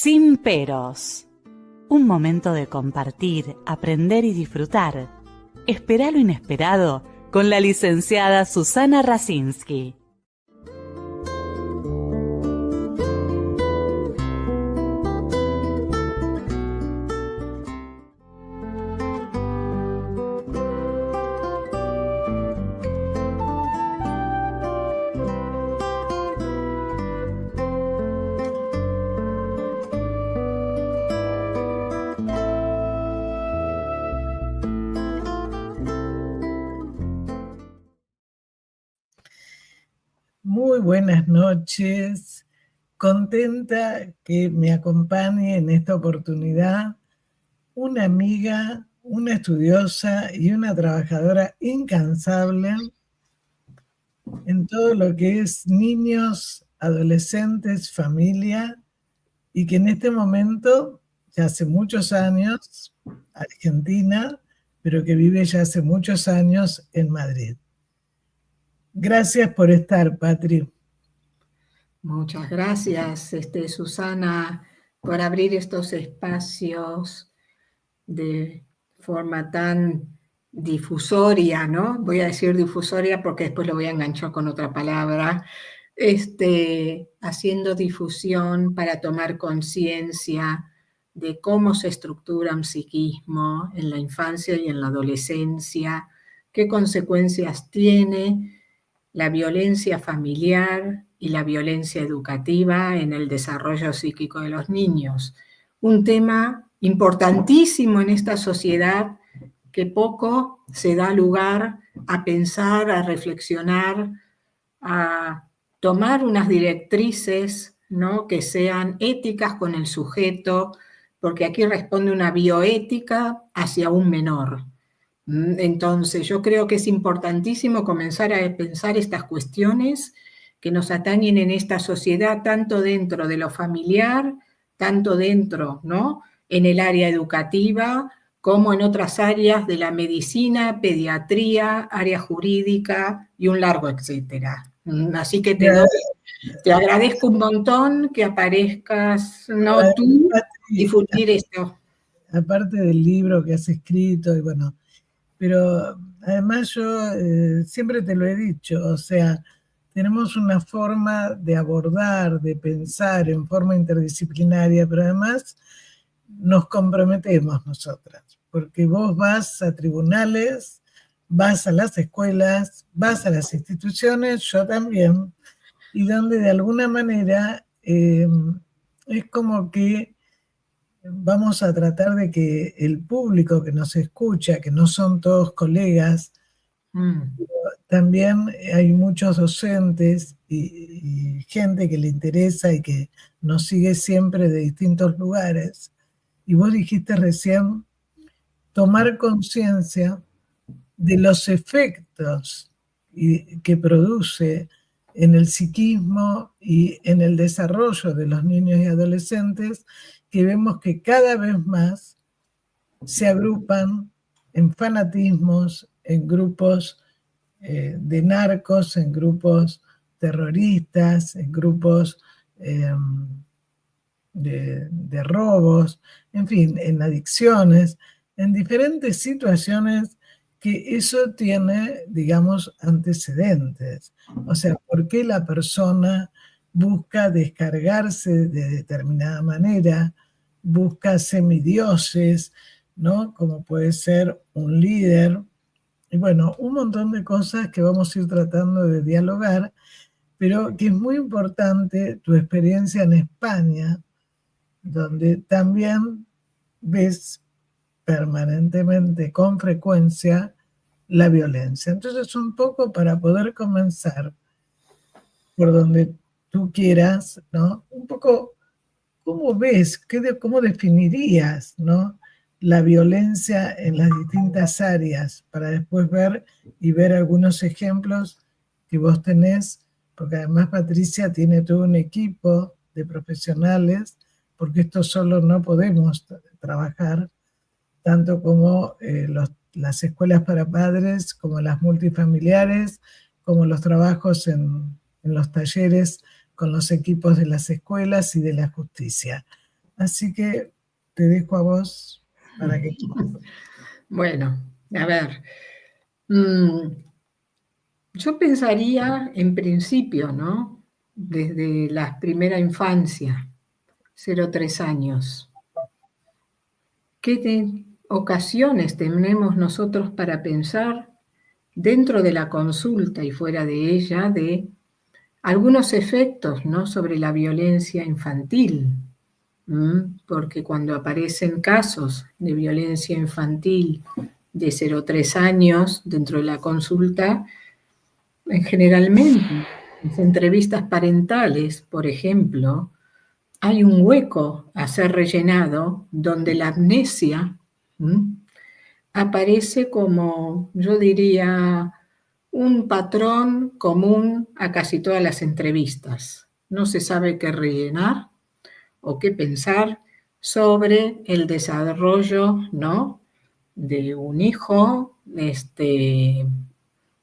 Sin peros. Un momento de compartir, aprender y disfrutar. Espera lo inesperado con la licenciada Susana Rasinski. Muy buenas noches, contenta que me acompañe en esta oportunidad una amiga, una estudiosa y una trabajadora incansable en todo lo que es niños, adolescentes, familia, y que en este momento, ya hace muchos años, argentina, pero que vive ya hace muchos años en Madrid. Gracias por estar, Patri. Muchas gracias, Susana, por abrir estos espacios de forma tan difusoria, ¿no? Voy a decir difusoria porque después lo voy a enganchar con otra palabra, haciendo difusión para tomar conciencia de cómo se estructura un psiquismo en la infancia y en la adolescencia, qué consecuencias tiene la violencia familiar y la violencia educativa en el desarrollo psíquico de los niños. Un tema importantísimo en esta sociedad que poco se da lugar a pensar, a reflexionar, a tomar unas directrices, ¿no?, que sean éticas con el sujeto, porque aquí responde una bioética hacia un menor. Entonces, yo creo que es importantísimo comenzar a pensar estas cuestiones que nos atañen en esta sociedad, tanto dentro de lo familiar, tanto dentro, ¿no?, en el área educativa, como en otras áreas de la medicina, pediatría, área jurídica y un largo etcétera. Así que te agradezco un montón que aparezcas, no tú, difundir esto. Aparte del libro que has escrito, y bueno, pero además yo siempre te lo he dicho, o sea, tenemos una forma de abordar, de pensar en forma interdisciplinaria, pero además nos comprometemos nosotras, porque vos vas a tribunales, vas a las escuelas, vas a las instituciones, yo también, y donde de alguna manera es como que vamos a tratar de que el público que nos escucha, que no son todos colegas, también hay muchos docentes y gente que le interesa y que nos sigue siempre de distintos lugares. Y vos dijiste recién, tomar conciencia de los efectos que produce en el psiquismo y en el desarrollo de los niños y adolescentes, que vemos que cada vez más se agrupan en fanatismos, en grupos de narcos, en grupos terroristas, en grupos de robos, en fin, en adicciones, en diferentes situaciones que eso tiene, digamos, antecedentes. O sea, ¿por qué la persona busca descargarse de determinada manera, busca semidioses, ¿no?, como puede ser un líder? Y bueno, un montón de cosas que vamos a ir tratando de dialogar, pero que es muy importante tu experiencia en España, donde también ves permanentemente, con frecuencia, la violencia. Entonces, un poco para poder comenzar por donde tú quieras, ¿no?, un poco, ¿cómo ves, cómo definirías, ¿no?, la violencia en las distintas áreas, para después ver algunos ejemplos que vos tenés, porque además Patricia tiene todo un equipo de profesionales, porque esto solo no podemos trabajar, tanto como las escuelas para padres, como las multifamiliares, como los trabajos en los talleres con los equipos de las escuelas y de la justicia. Así que te dejo a vos para que... Bueno, a ver, yo pensaría en principio, ¿no? Desde la primera infancia, 0 a 3 años. ¿Qué ocasiones tenemos nosotros para pensar dentro de la consulta y fuera de ella de algunos efectos, ¿no?, sobre la violencia infantil? Porque cuando aparecen casos de violencia infantil de 0 a 3 años dentro de la consulta, generalmente en las entrevistas parentales, por ejemplo, hay un hueco a ser rellenado donde la amnesia aparece como, yo diría, un patrón común a casi todas las entrevistas. No se sabe qué rellenar o qué pensar sobre el desarrollo, ¿no?, de un hijo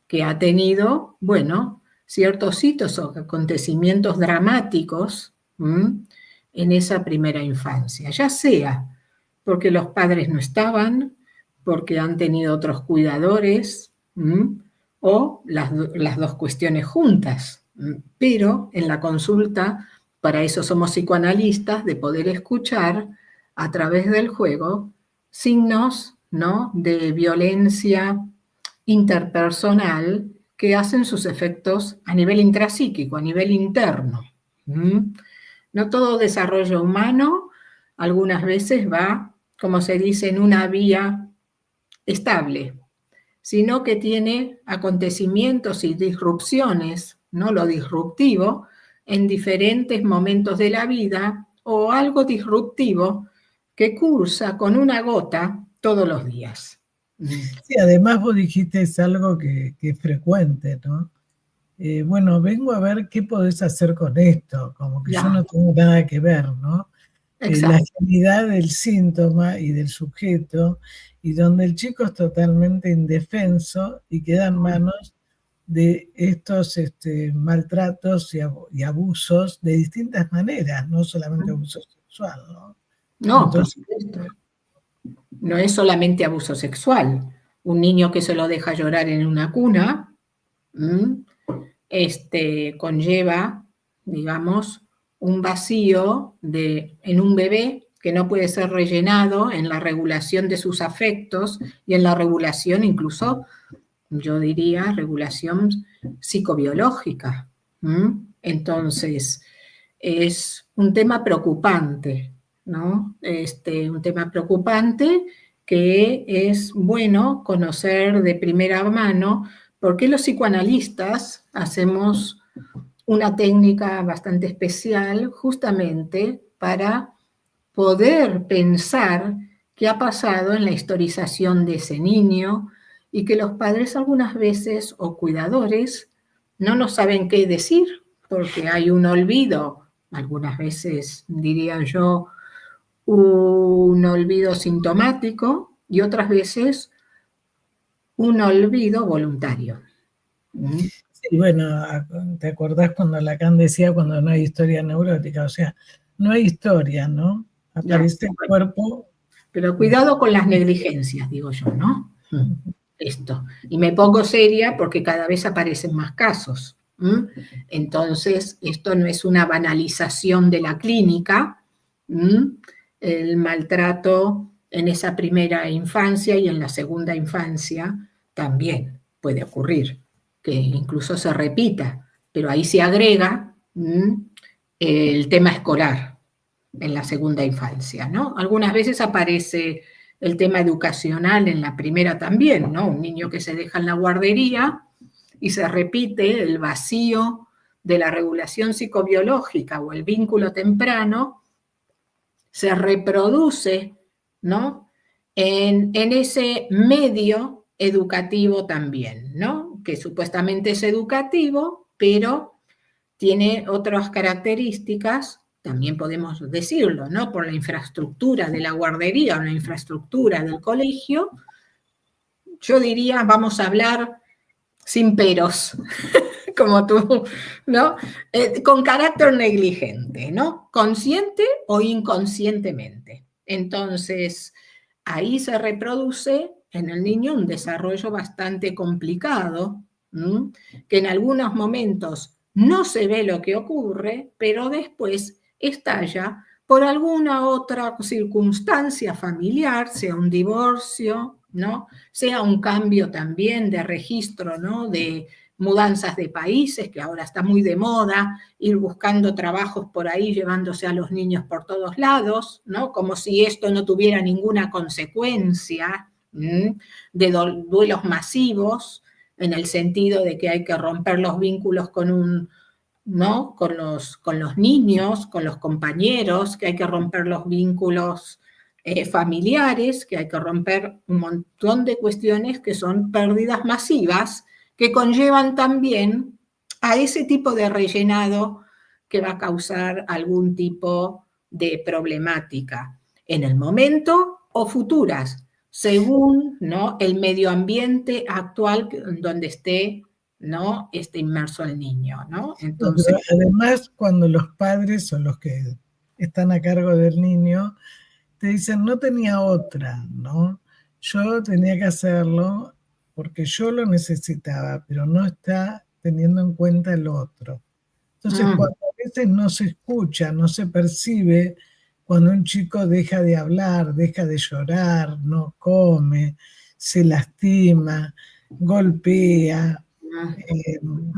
que ha tenido, bueno, ciertos hitos o acontecimientos dramáticos en esa primera infancia, ya sea porque los padres no estaban, porque han tenido otros cuidadores, o las dos cuestiones juntas. Pero en la consulta, para eso somos psicoanalistas, de poder escuchar a través del juego signos, ¿no?, de violencia interpersonal que hacen sus efectos a nivel intrapsíquico, a nivel interno. No todo desarrollo humano algunas veces va, como se dice, en una vía estable, sino que tiene acontecimientos y disrupciones, ¿no?, lo disruptivo, en diferentes momentos de la vida, o algo disruptivo que cursa con una gota todos los días. Sí, además vos dijiste es algo que es frecuente, ¿no? Bueno, vengo a ver qué podés hacer con esto, como que yo no tengo nada que ver, ¿no? La agilidad del síntoma y del sujeto, y donde el chico es totalmente indefenso y queda en manos de estos maltratos y abusos de distintas maneras, no solamente abuso sexual, ¿no? No, entonces, por supuesto. No es solamente abuso sexual. Un niño que se lo deja llorar en una cuna conlleva, digamos, un vacío en un bebé que no puede ser rellenado en la regulación de sus afectos y en la regulación incluso, yo diría, regulación psicobiológica. Entonces, es un tema preocupante, ¿no? Un tema preocupante que es bueno conocer de primera mano, porque los psicoanalistas hacemos una técnica bastante especial justamente para poder pensar qué ha pasado en la historización de ese niño y que los padres algunas veces o cuidadores no nos saben qué decir porque hay un olvido, algunas veces diría yo un olvido sintomático y otras veces un olvido voluntario. Sí, bueno, ¿te acordás cuando Lacan decía cuando no hay historia neurótica? O sea, no hay historia, ¿no? Aparece el cuerpo. Pero cuidado con las negligencias, digo yo, ¿no? Esto. Y me pongo seria porque cada vez aparecen más casos. Entonces, esto no es una banalización de la clínica. El maltrato en esa primera infancia y en la segunda infancia también puede ocurrir, que incluso se repita, pero ahí se agrega el tema escolar en la segunda infancia, ¿no? Algunas veces aparece el tema educacional en la primera también, ¿no? Un niño que se deja en la guardería y se repite el vacío de la regulación psicobiológica o el vínculo temprano, se reproduce, ¿no?, en ese medio educativo también, ¿no? Que supuestamente es educativo, pero tiene otras características, también podemos decirlo, ¿no?, por la infraestructura de la guardería o la infraestructura del colegio. Yo diría, vamos a hablar sin peros, como tú, ¿no? Con carácter negligente, ¿no? Consciente o inconscientemente. Entonces, ahí se reproduce en el niño un desarrollo bastante complicado, que en algunos momentos no se ve lo que ocurre, pero después estalla por alguna otra circunstancia familiar, sea un divorcio, ¿no? Sea un cambio también de registro, ¿no? De mudanzas de países, que ahora está muy de moda, ir buscando trabajos por ahí, llevándose a los niños por todos lados, ¿no? Como si esto no tuviera ninguna consecuencia, de duelos masivos, en el sentido de que hay que romper los vínculos ¿no? con los niños, con los compañeros, que hay que romper los vínculos familiares, que hay que romper un montón de cuestiones que son pérdidas masivas, que conllevan también a ese tipo de rellenado que va a causar algún tipo de problemática en el momento o futuras, según, ¿no? el medio ambiente actual donde esté, ¿no? esté inmerso el niño, ¿no? Entonces, pero además, cuando los padres o los que están a cargo del niño te dicen, no tenía otra, ¿no? Yo tenía que hacerlo porque yo lo necesitaba, pero no está teniendo en cuenta el otro. Entonces, cuando a veces no se escucha, no se percibe, cuando un chico deja de hablar, deja de llorar, no come, se lastima, golpea,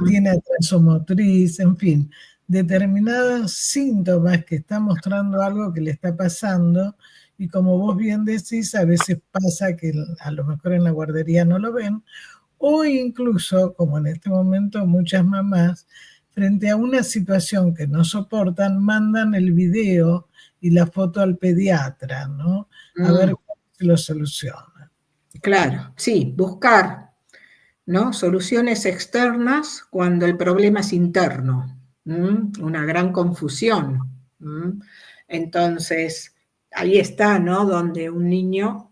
tiene atraso motriz, en fin, determinados síntomas que está mostrando algo que le está pasando, y como vos bien decís, a veces pasa que a lo mejor en la guardería no lo ven, o incluso, como en este momento muchas mamás, frente a una situación que no soportan, mandan el video y la foto al pediatra, ¿no? A ver cómo se lo soluciona. Claro, sí, buscar, ¿no? soluciones externas cuando el problema es interno. Una gran confusión. Entonces, ahí está, ¿no? Donde un niño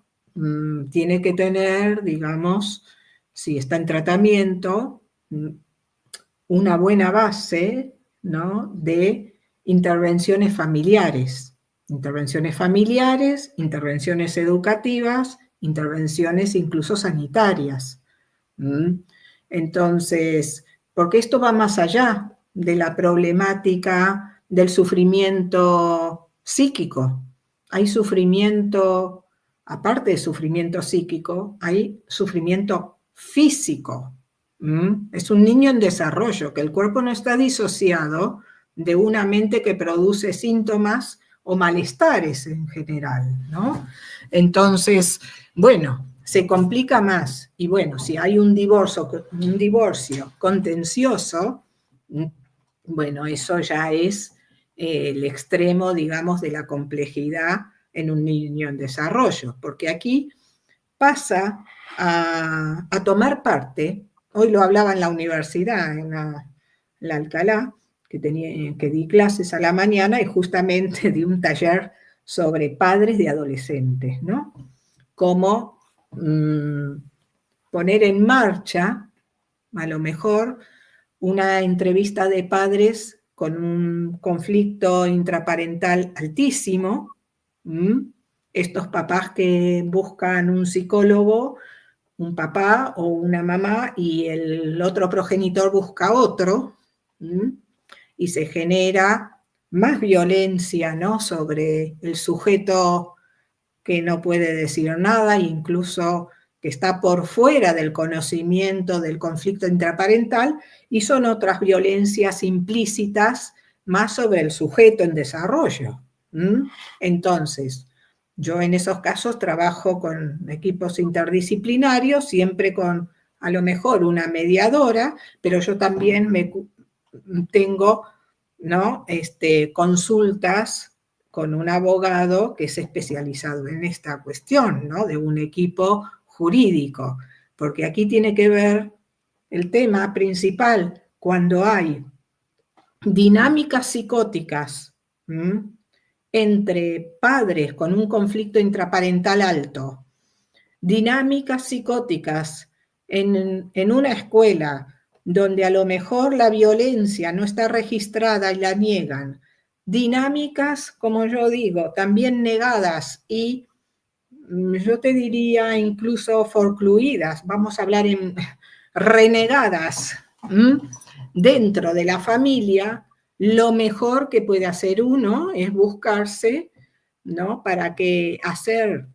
tiene que tener, digamos, si está en tratamiento, una buena base, ¿no? de intervenciones familiares, intervenciones educativas, intervenciones incluso sanitarias. Entonces, porque esto va más allá de la problemática del sufrimiento psíquico. Hay sufrimiento, aparte de sufrimiento psíquico, hay sufrimiento físico. Es un niño en desarrollo, que el cuerpo no está disociado de una mente que produce síntomas o malestares en general, ¿no? Entonces, bueno, se complica más. Y bueno, si hay un divorcio contencioso, bueno, eso ya es el extremo, digamos, de la complejidad en un niño en desarrollo, porque aquí pasa a tomar parte. Hoy lo hablaba en la universidad, en la Alcalá, que di clases a la mañana y justamente di un taller sobre padres de adolescentes, ¿no? Cómo poner en marcha, a lo mejor, una entrevista de padres con un conflicto intraparental altísimo, estos papás que buscan un psicólogo, un papá o una mamá, y el otro progenitor busca otro, y se genera más violencia, ¿no? sobre el sujeto que no puede decir nada, incluso que está por fuera del conocimiento del conflicto intraparental, y son otras violencias implícitas más sobre el sujeto en desarrollo. Entonces, yo en esos casos trabajo con equipos interdisciplinarios, siempre con a lo mejor una mediadora, pero yo también tengo, ¿no? consultas con un abogado que es especializado en esta cuestión, ¿no? de un equipo jurídico, porque aquí tiene que ver el tema principal cuando hay dinámicas psicóticas entre padres con un conflicto intraparental alto, dinámicas psicóticas en una escuela donde a lo mejor la violencia no está registrada y la niegan, dinámicas, como yo digo, también negadas y yo te diría incluso forcluidas, vamos a hablar en renegadas, dentro de la familia, lo mejor que puede hacer uno es buscarse, ¿no? Para que hacer,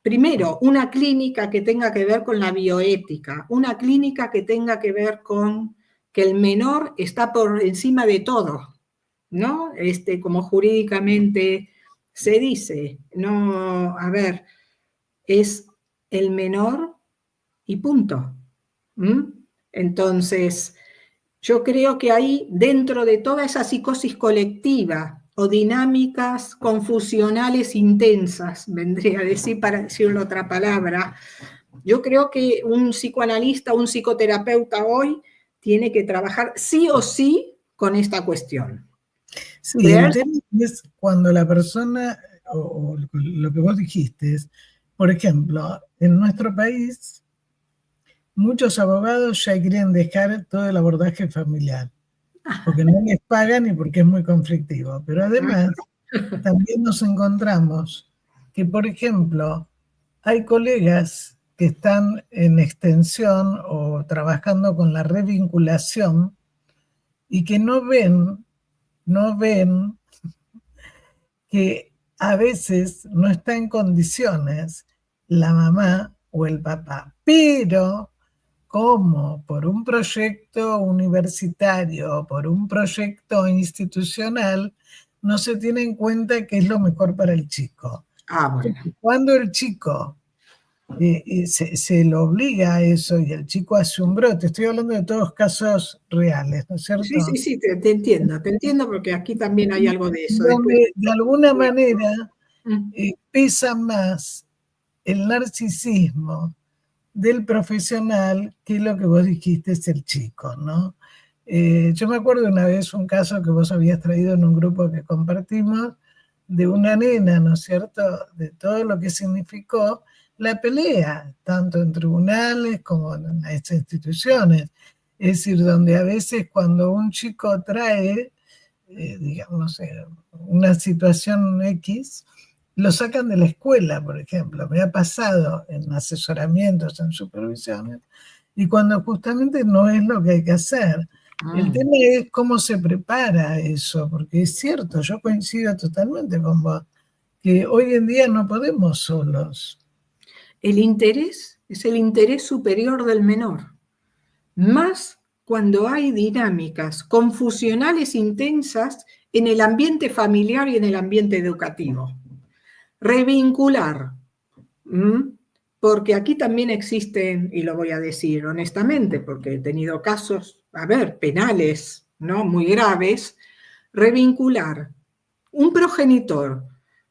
primero, una clínica que tenga que ver con la bioética, una clínica que tenga que ver con que el menor está por encima de todo, ¿no? Como jurídicamente se dice, no, a ver, es el menor y punto. Entonces, yo creo que ahí, dentro de toda esa psicosis colectiva o dinámicas confusionales intensas, vendría a decir, para decirlo otra palabra, yo creo que un psicoanalista, un psicoterapeuta hoy tiene que trabajar sí o sí con esta cuestión. Sí, el tema es cuando la persona, o lo que vos dijiste, es, por ejemplo, en nuestro país, muchos abogados ya quieren dejar todo el abordaje familiar, porque no les pagan y porque es muy conflictivo. Pero además, también nos encontramos que, por ejemplo, hay colegas que están en extensión o trabajando con la revinculación y que no ven que a veces no está en condiciones la mamá o el papá, pero como por un proyecto universitario o por un proyecto institucional, no se tiene en cuenta qué es lo mejor para el chico. Bueno. Cuando el chico se lo obliga a eso y el chico hace un brote, estoy hablando de todos casos reales, ¿no es cierto? Sí, te entiendo porque aquí también hay algo de eso. Donde de alguna manera pesa más el narcisismo del profesional que lo que vos dijiste es el chico, ¿no? Yo me acuerdo una vez un caso que vos habías traído en un grupo que compartimos de una nena, ¿no es cierto?, de todo lo que significó la pelea, tanto en tribunales como en estas instituciones. Es decir, donde a veces cuando un chico trae, digamos, no sé, una situación X, lo sacan de la escuela, por ejemplo. Me ha pasado en asesoramientos, en supervisiones, y cuando justamente no es lo que hay que hacer. El tema es cómo se prepara eso, porque es cierto, yo coincido totalmente con vos, que hoy en día no podemos solos. El interés es el interés superior del menor, más cuando hay dinámicas confusionales intensas en el ambiente familiar y en el ambiente educativo. Revincular, porque aquí también existen, y lo voy a decir honestamente, porque he tenido casos, penales, ¿no?, muy graves, revincular un progenitor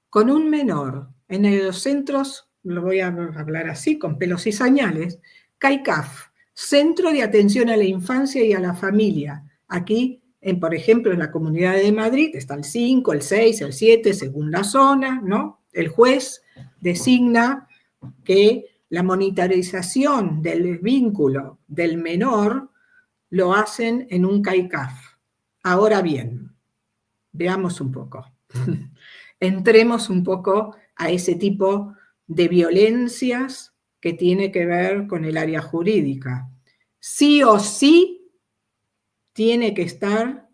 con un menor en los centros, lo voy a hablar así, con pelos y señales, CAICAF, Centro de Atención a la Infancia y a la Familia. Aquí, por ejemplo, en la Comunidad de Madrid está el 5, el 6, el 7, según la zona, ¿no? El juez designa que la monitorización del vínculo del menor lo hacen en un CAICAF. Ahora bien, veamos un poco. Entremos un poco a ese tipo de violencias que tiene que ver con el área jurídica. Sí o sí tiene que estar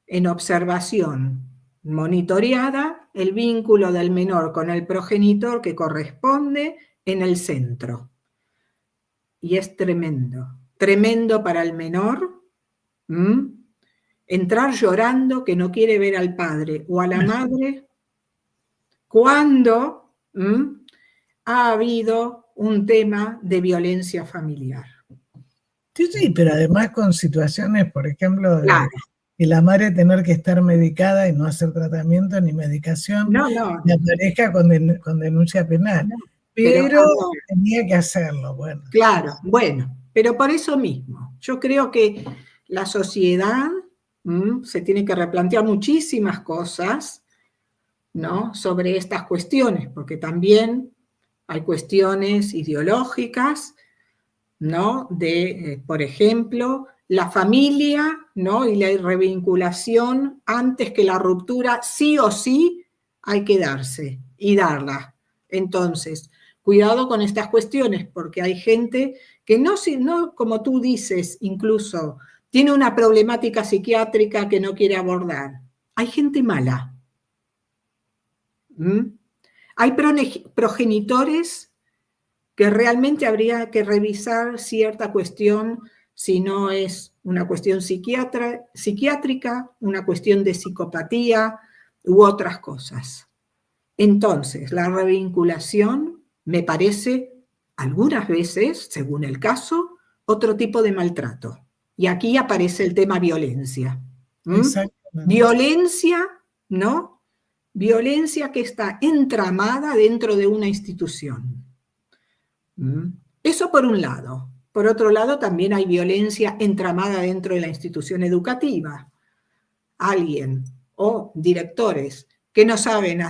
en observación monitoreada el vínculo del menor con el progenitor que corresponde en el centro. Y es tremendo para el menor, entrar llorando que no quiere ver al padre o a la madre cuando ha habido un tema de violencia familiar. Sí, pero además con situaciones, por ejemplo, Claro. que la madre tener que estar medicada y no hacer tratamiento ni medicación, la pareja con denuncia penal. Pero tenía que hacerlo, bueno. Claro, bueno, pero por eso mismo, yo creo que la sociedad se tiene que replantear muchísimas cosas, ¿no?, sobre estas cuestiones, porque también hay cuestiones ideológicas, ¿no?, de, por ejemplo, la familia, ¿no? Y la revinculación antes que la ruptura, sí o sí hay que darse y darla. Entonces, cuidado con estas cuestiones, porque hay gente que no, como tú dices, incluso tiene una problemática psiquiátrica que no quiere abordar. Hay gente mala. Hay progenitores que realmente habría que revisar cierta cuestión, si no es una cuestión psiquiátrica, una cuestión de psicopatía u otras cosas. Entonces, la revinculación me parece, algunas veces, según el caso, otro tipo de maltrato. Y aquí aparece el tema violencia. Violencia, ¿no? Violencia que está entramada dentro de una institución. Eso por un lado. Por otro lado, también hay violencia entramada dentro de la institución educativa. Alguien o directores que no saben,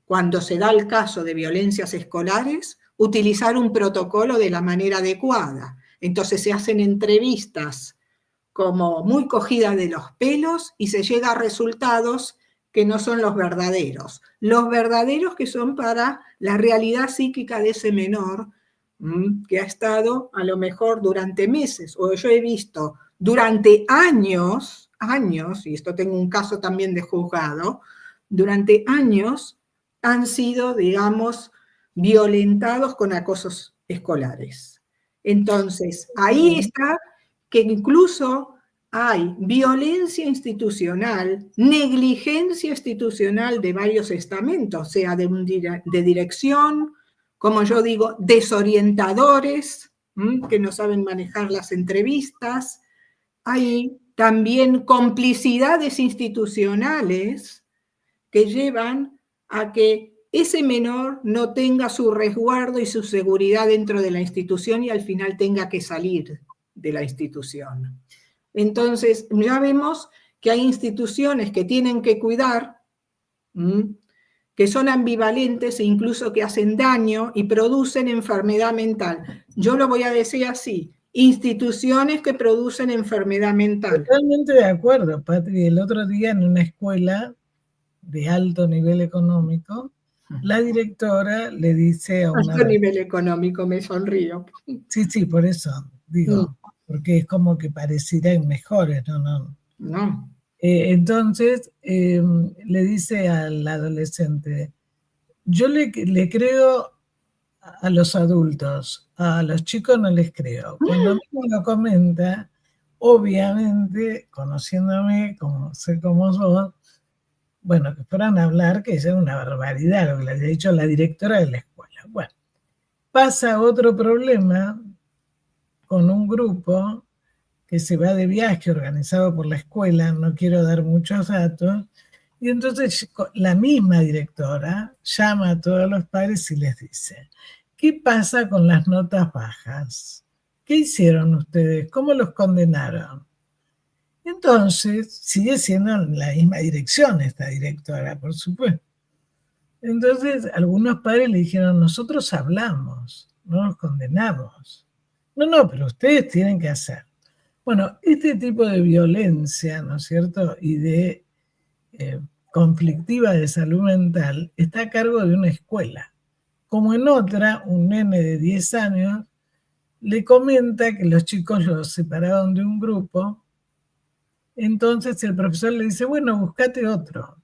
cuando se da el caso de violencias escolares, utilizar un protocolo de la manera adecuada. Entonces se hacen entrevistas como muy cogidas de los pelos y se llega a resultados que no son los verdaderos. Los verdaderos que son para la realidad psíquica de ese menor que ha estado a lo mejor durante meses, o yo he visto durante años, y esto tengo un caso también de juzgado, durante años han sido, digamos, violentados con acosos escolares. Entonces, ahí está que incluso hay violencia institucional, negligencia institucional de varios estamentos, sea de dirección, como yo digo, desorientadores, que no saben manejar las entrevistas. Hay también complicidades institucionales que llevan a que ese menor no tenga su resguardo y su seguridad dentro de la institución y al final tenga que salir de la institución. Entonces, ya vemos que hay instituciones que tienen que cuidar, que son ambivalentes e incluso que hacen daño y producen enfermedad mental. Yo lo voy a decir así, instituciones que producen enfermedad mental. Totalmente de acuerdo, Patri. El otro día en una escuela de alto nivel económico, la directora le dice a una... Alto nivel económico, me sonrío. Sí, por eso digo, porque es como que parecieran mejores, ¿no? Entonces le dice al adolescente, yo le creo a los adultos, a los chicos no les creo. Cuando a mí me lo comenta, obviamente, conociéndome como sé cómo sos, bueno, que fueran a hablar que es una barbaridad lo que le había dicho la directora de la escuela. Bueno, pasa otro problema con un grupo que se va de viaje organizado por la escuela, no quiero dar muchos datos, y entonces la misma directora llama a todos los padres y les dice, ¿qué pasa con las notas bajas? ¿Qué hicieron ustedes? ¿Cómo los condenaron? Entonces, sigue siendo en la misma dirección esta directora, por supuesto. Entonces, algunos padres le dijeron, nosotros hablamos, no nos condenamos. No, pero ustedes tienen que hacer. Bueno, este tipo de violencia, ¿no es cierto?, y de conflictiva de salud mental, está a cargo de una escuela. Como en otra, un nene de 10 años le comenta que los chicos lo separaron de un grupo, entonces el profesor le dice, bueno, búscate otro.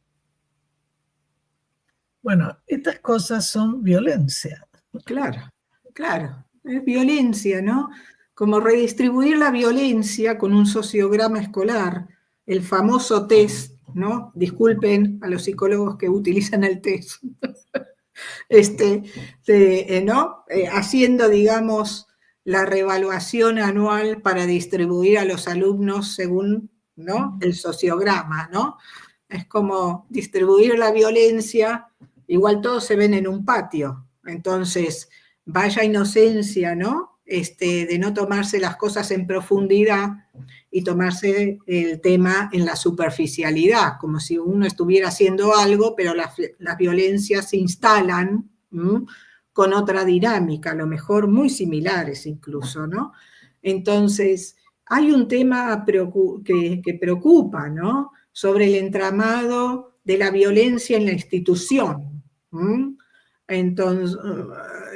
Bueno, estas cosas son violencia. Claro, es violencia, ¿no? Como redistribuir la violencia con un sociograma escolar, el famoso test, ¿no? Disculpen a los psicólogos que utilizan el test, ¿no? Haciendo, digamos, la reevaluación anual para distribuir a los alumnos según, ¿no?, el sociograma, ¿no? Es como distribuir la violencia, igual todos se ven en un patio, entonces vaya inocencia, ¿no?, de no tomarse las cosas en profundidad y tomarse el tema en la superficialidad, como si uno estuviera haciendo algo, pero las violencias se instalan con otra dinámica, a lo mejor muy similares incluso, ¿no? Entonces, hay un tema que preocupa, ¿no? Sobre el entramado de la violencia en la institución. Entonces,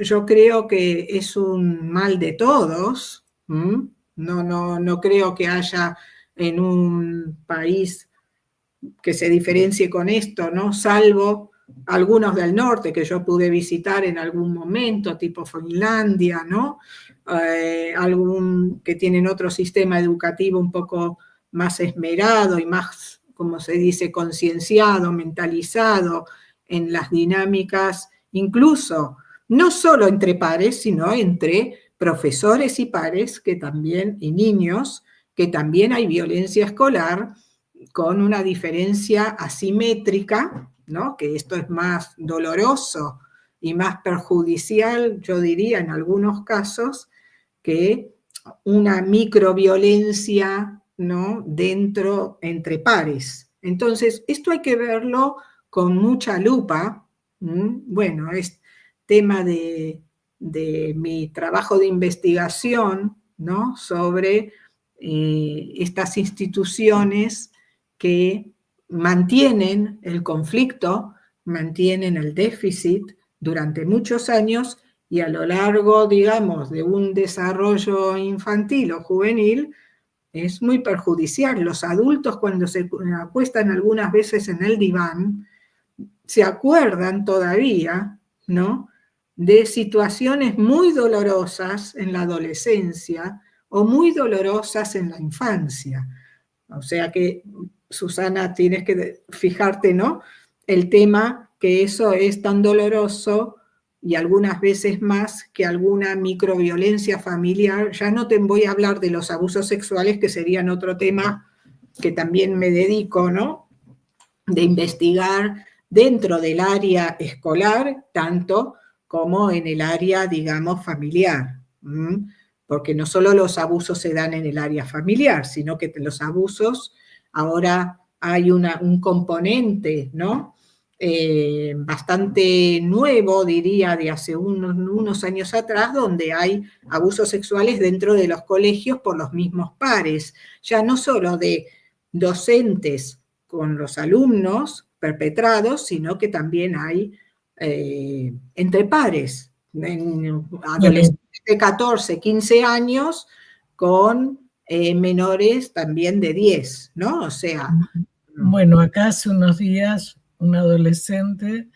yo creo que es un mal de todos. No creo que haya en un país que se diferencie con esto, ¿no? Salvo algunos del norte que yo pude visitar en algún momento, tipo Finlandia, ¿no? Algún que tienen otro sistema educativo un poco más esmerado y más, como se dice, concienciado, mentalizado en las dinámicas, incluso no solo entre pares, sino entre profesores y pares que también, y niños, que también hay violencia escolar con una diferencia asimétrica, ¿no? Que esto es más doloroso y más perjudicial, yo diría, en algunos casos, que una microviolencia, ¿no? Dentro, entre pares. Entonces, esto hay que verlo con mucha lupa. Bueno, es tema de mi trabajo de investigación, ¿no? Sobre estas instituciones que mantienen el conflicto, mantienen el déficit durante muchos años y a lo largo, digamos, de un desarrollo infantil o juvenil, es muy perjudicial. Los adultos cuando se acuestan algunas veces en el diván, se acuerdan todavía, ¿no?, de situaciones muy dolorosas en la adolescencia o muy dolorosas en la infancia. O sea que, Susana, tienes que fijarte, ¿no?, el tema que eso es tan doloroso y algunas veces más que alguna microviolencia familiar. Ya no te voy a hablar de los abusos sexuales, que serían otro tema que también me dedico, ¿no?, de investigar dentro del área escolar, tanto como en el área, digamos, familiar. Porque no solo los abusos se dan en el área familiar, sino que los abusos, ahora hay un componente, ¿no?, bastante nuevo, diría, de hace unos años atrás, donde hay abusos sexuales dentro de los colegios por los mismos pares, ya no solo de docentes con los alumnos perpetrados, sino que también hay entre pares, en adolescentes de 14, 15 años con menores también de 10, ¿no? O sea... Bueno, acá hace unos días un adolescente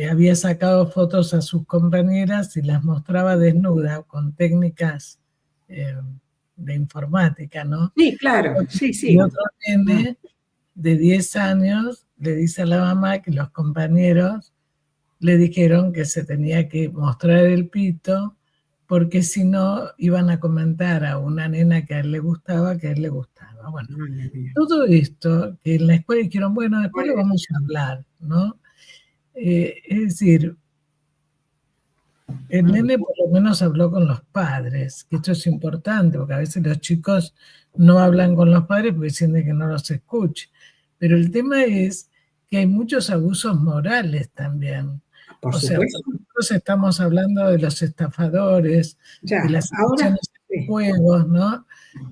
había sacado fotos a sus compañeras y las mostraba desnudas con técnicas de informática, ¿no? Sí, claro, sí, sí. Y otro nene de 10 años le dice a la mamá que los compañeros le dijeron que se tenía que mostrar el pito porque si no iban a comentar a una nena que a él le gustaba, que a él le gustaba. Bueno, todo esto que en la escuela dijeron, bueno, después lo vamos a hablar, ¿no? Es decir, el nene por lo menos habló con los padres, que esto es importante, porque a veces los chicos no hablan con los padres porque sienten que no los escuche. Pero el tema es que hay muchos abusos morales también. Por o supuesto. sea, nosotros estamos hablando de los estafadores, ya, de las ahora, de juegos, ¿no?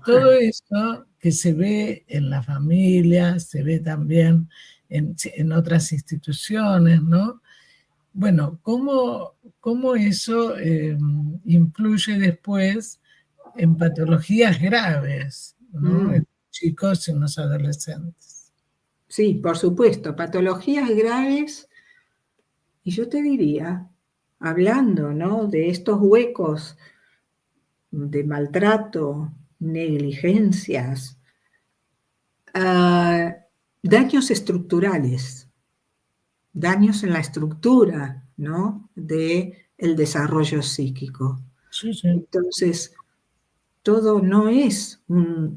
Todo eso que se ve en la familia, se ve también en otras instituciones, ¿no? Bueno, ¿cómo eso influye después en patologías graves, ¿no? En chicos y en los adolescentes? Sí, por supuesto, patologías graves, y yo te diría, hablando, ¿no?, de estos huecos de maltrato, negligencias, daños estructurales, daños en la estructura, ¿no?, del desarrollo psíquico. Sí, sí. Entonces, todo no es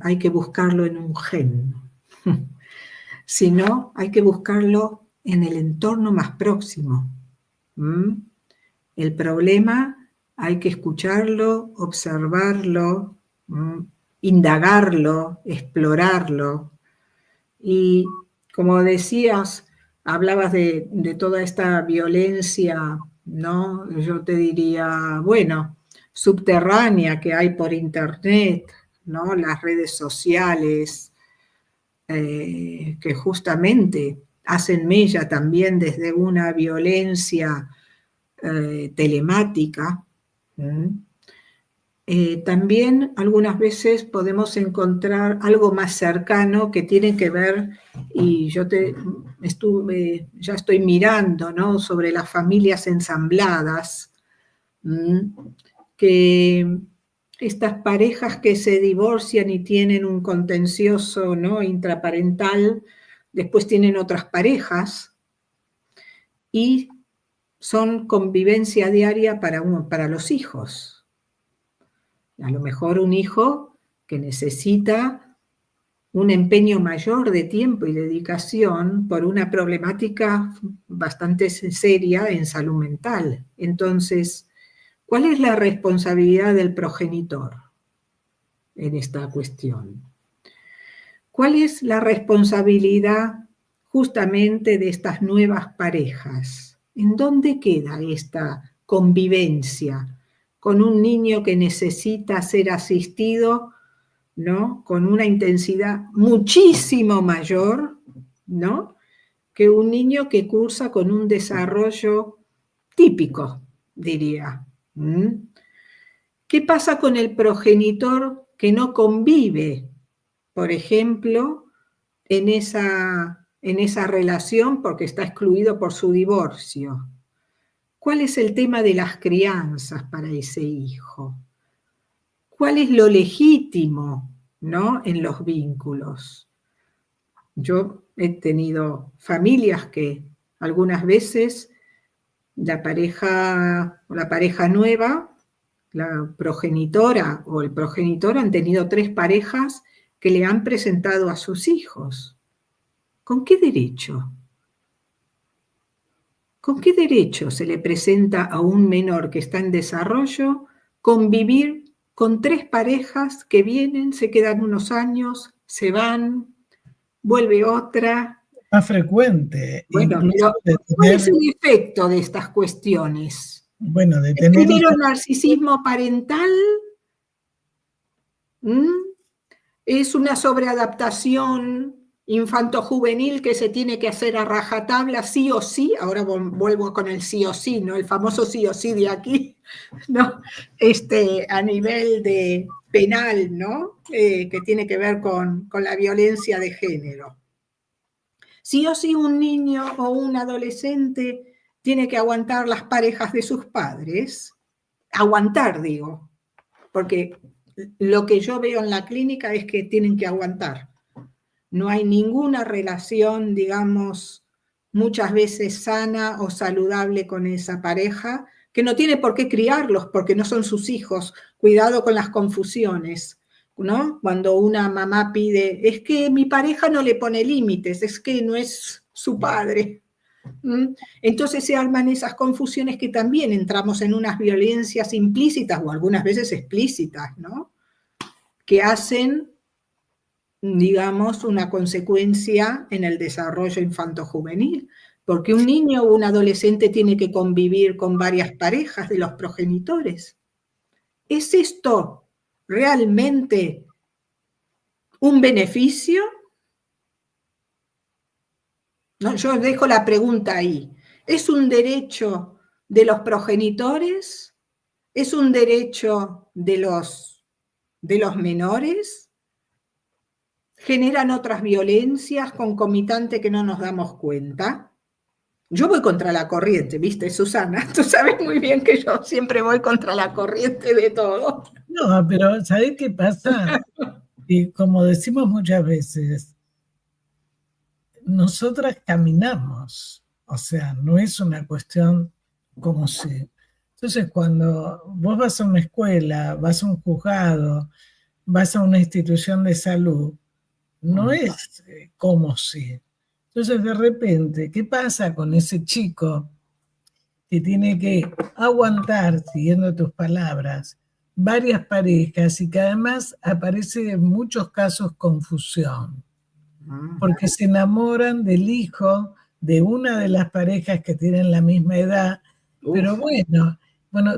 hay que buscarlo en un gen, sino hay que buscarlo en el entorno más próximo. El problema hay que escucharlo, observarlo, indagarlo, explorarlo. Y como decías, hablabas de toda esta violencia, ¿no? Yo te diría, bueno, subterránea que hay por internet, ¿no? Las redes sociales, que justamente hacen mella también desde una violencia telemática. También algunas veces podemos encontrar algo más cercano que tiene que ver, y ya estoy mirando, ¿no?, sobre las familias ensambladas, que estas parejas que se divorcian y tienen un contencioso, ¿no?, intraparental, después tienen otras parejas y son convivencia diaria para los hijos. A lo mejor un hijo que necesita un empeño mayor de tiempo y dedicación por una problemática bastante seria en salud mental. Entonces, ¿cuál es la responsabilidad del progenitor en esta cuestión? ¿Cuál es la responsabilidad justamente de estas nuevas parejas? ¿En dónde queda esta convivencia con un niño que necesita ser asistido, ¿no?, con una intensidad muchísimo mayor, ¿no?, que un niño que cursa con un desarrollo típico, diría? ¿Qué pasa con el progenitor que no convive, por ejemplo, en esa relación porque está excluido por su divorcio? ¿Cuál es el tema de las crianzas para ese hijo? ¿Cuál es lo legítimo, ¿no?, en los vínculos? Yo he tenido familias que algunas veces la pareja nueva, la progenitora o el progenitor han tenido 3 parejas que le han presentado a sus hijos. ¿Con qué derecho? ¿Con qué derecho se le presenta a un menor que está en desarrollo convivir con 3 parejas que vienen, se quedan unos años, se van, vuelve otra? Más frecuente. Bueno, pero ¿cuál es el efecto de estas cuestiones? Bueno, de ¿Es tener... primero narcisismo parental? ¿Es una sobreadaptación infanto-juvenil que se tiene que hacer a rajatabla sí o sí? Ahora vuelvo con el sí o sí, ¿no? El famoso sí o sí de aquí, ¿no? A nivel de penal, ¿no? Que tiene que ver con la violencia de género. Sí o sí un niño o un adolescente tiene que aguantar las parejas de sus padres. Aguantar, digo, porque lo que yo veo en la clínica es que tienen que aguantar. No hay ninguna relación, digamos, muchas veces sana o saludable con esa pareja, que no tiene por qué criarlos porque no son sus hijos. Cuidado con las confusiones, ¿no? Cuando una mamá pide, es que mi pareja no le pone límites, es que no es su padre. Entonces se arman esas confusiones que también entramos en unas violencias implícitas o algunas veces explícitas, ¿no?, que hacen, digamos, una consecuencia en el desarrollo infanto-juvenil, porque un niño o un adolescente tiene que convivir con varias parejas de los progenitores. ¿Es esto realmente un beneficio? No, yo dejo la pregunta ahí. ¿Es un derecho de los progenitores? ¿Es un derecho de los menores? ¿Generan otras violencias concomitantes que no nos damos cuenta? Yo voy contra la corriente, ¿viste, Susana? Tú sabes muy bien que yo siempre voy contra la corriente de todo. No, pero ¿sabés qué pasa? Y como decimos muchas veces, nosotras caminamos, o sea, no es una cuestión como si... Entonces, cuando vos vas a una escuela, vas a un juzgado, vas a una institución de salud, no es como si. Entonces, de repente, ¿qué pasa con ese chico que tiene que aguantar, siguiendo tus palabras, varias parejas y que además aparece en muchos casos confusión? Porque se enamoran del hijo de una de las parejas que tienen la misma edad. Pero bueno,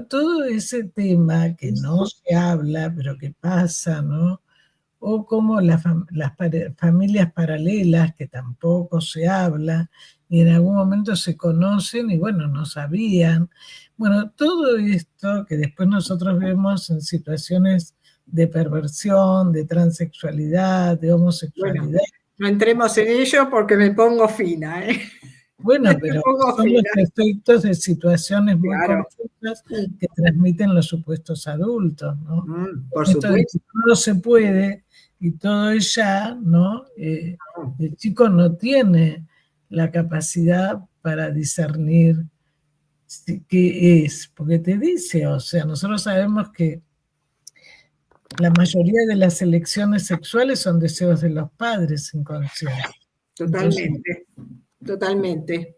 todo ese tema que no se habla, pero que pasa, ¿no? o como familias paralelas que tampoco se habla y en algún momento se conocen y bueno, no sabían. Bueno, todo esto que después nosotros vemos en situaciones de perversión, de transexualidad, de homosexualidad. Bueno, no entremos en ello porque me pongo fina, ¿eh? Bueno, pero son los efectos de situaciones muy confusas que transmiten los supuestos adultos, ¿no? Por Esto de supuesto. que todo se puede y todo es ya, ¿no? El chico no tiene la capacidad para discernir qué es, porque te dice, o sea, nosotros sabemos que la mayoría de las elecciones sexuales son deseos de los padres inconscientes. Totalmente, entonces,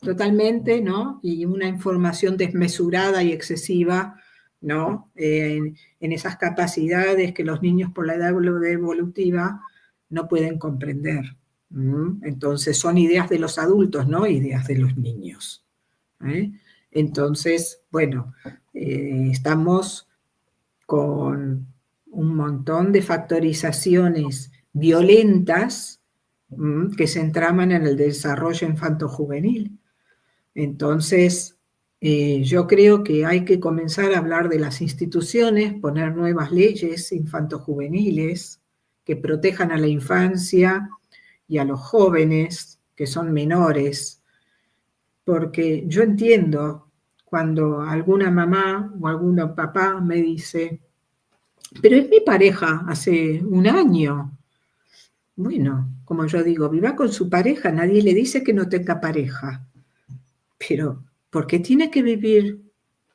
totalmente, ¿no? Y una información desmesurada y excesiva, ¿no? En esas capacidades que los niños por la edad evolutiva no pueden comprender. Entonces son ideas de los adultos, no ideas de los niños. Entonces, bueno, estamos con un montón de factorizaciones violentas que se entraman en el desarrollo infanto-juvenil. Entonces, yo creo que hay que comenzar a hablar de las instituciones, poner nuevas leyes infanto-juveniles que protejan a la infancia y a los jóvenes que son menores, porque yo entiendo cuando alguna mamá o algún papá me dice, pero es mi pareja hace un año. Bueno, como yo digo, viva con su pareja, nadie le dice que no tenga pareja. Pero, ¿por qué tiene que vivir?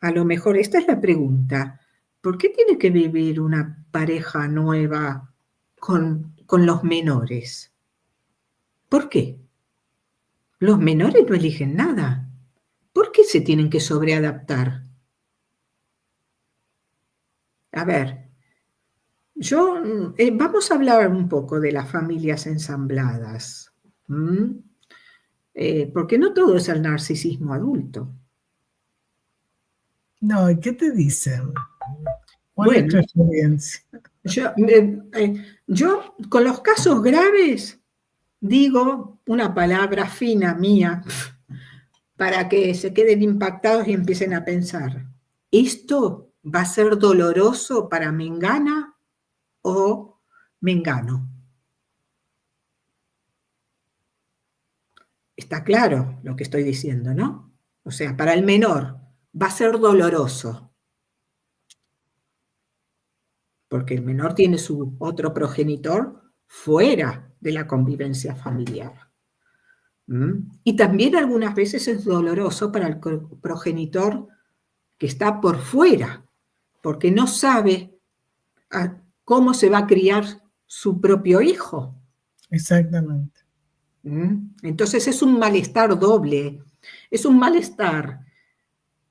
A lo mejor, esta es la pregunta. ¿Por qué tiene que vivir una pareja nueva con los menores? ¿Por qué? Los menores no eligen nada. ¿Por qué se tienen que sobreadaptar? A ver, vamos a hablar un poco de las familias ensambladas, porque no todo es el narcisismo adulto. No, ¿y qué te dicen? ¿Cuál es tu experiencia? Yo con los casos graves digo una palabra fina mía para que se queden impactados y empiecen a pensar, ¿esto va a ser doloroso para Mengana o Mengano? Está claro lo que estoy diciendo, ¿no? O sea, para el menor va a ser doloroso, porque el menor tiene su otro progenitor fuera de la convivencia familiar. Y también algunas veces es doloroso para el progenitor que está por fuera, porque no sabe cómo se va a criar su propio hijo. Exactamente. Entonces es un malestar doble. Es un malestar,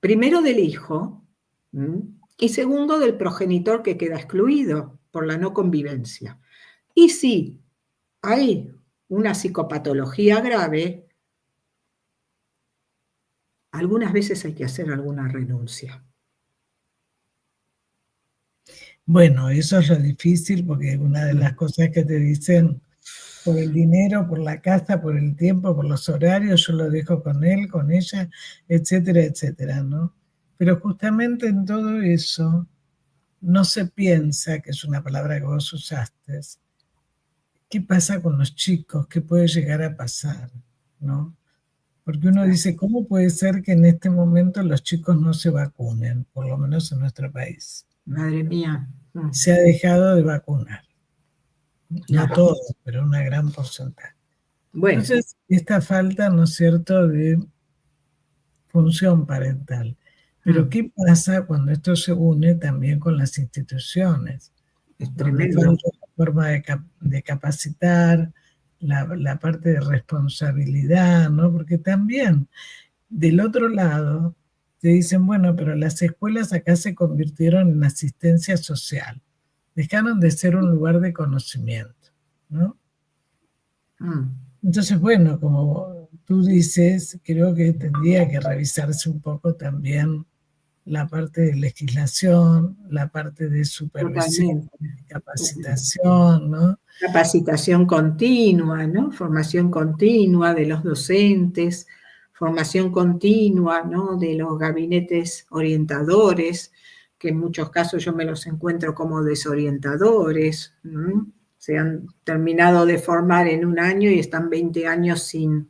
primero del hijo, y segundo del progenitor que queda excluido por la no convivencia. Y si hay una psicopatología grave, algunas veces hay que hacer alguna renuncia. Bueno, eso es lo difícil porque una de las cosas que te dicen, por el dinero, por la casa, por el tiempo, por los horarios, yo lo dejo con él, con ella, etcétera, etcétera, ¿no? Pero justamente en todo eso no se piensa, que es una palabra que vos usaste, ¿qué pasa con los chicos? ¿Qué puede llegar a pasar? ¿No? Porque uno dice, ¿cómo puede ser que en este momento los chicos no se vacunen, por lo menos en nuestro país? Madre mía. Se ha dejado de vacunar. No todos, pero una gran porcentaje. Bueno. Entonces, esta falta, ¿no es cierto?, de función parental. Pero ¿qué pasa cuando esto se une también con las instituciones? Es donde tremendo. falta la forma de capacitar, la parte de responsabilidad, ¿no? Porque también, del otro lado, te dicen, bueno, pero las escuelas acá se convirtieron en asistencia social. Dejaron de ser un lugar de conocimiento, ¿no? Entonces, bueno, como tú dices, creo que tendría que revisarse un poco también la parte de legislación, la parte de supervisión, Totalmente. de capacitación, ¿no? Capacitación continua, ¿no? Formación continua de los docentes, formación continua, ¿no? De los gabinetes orientadores, que en muchos casos yo me los encuentro como desorientadores, ¿no? Se han terminado de formar en un año y están 20 años sin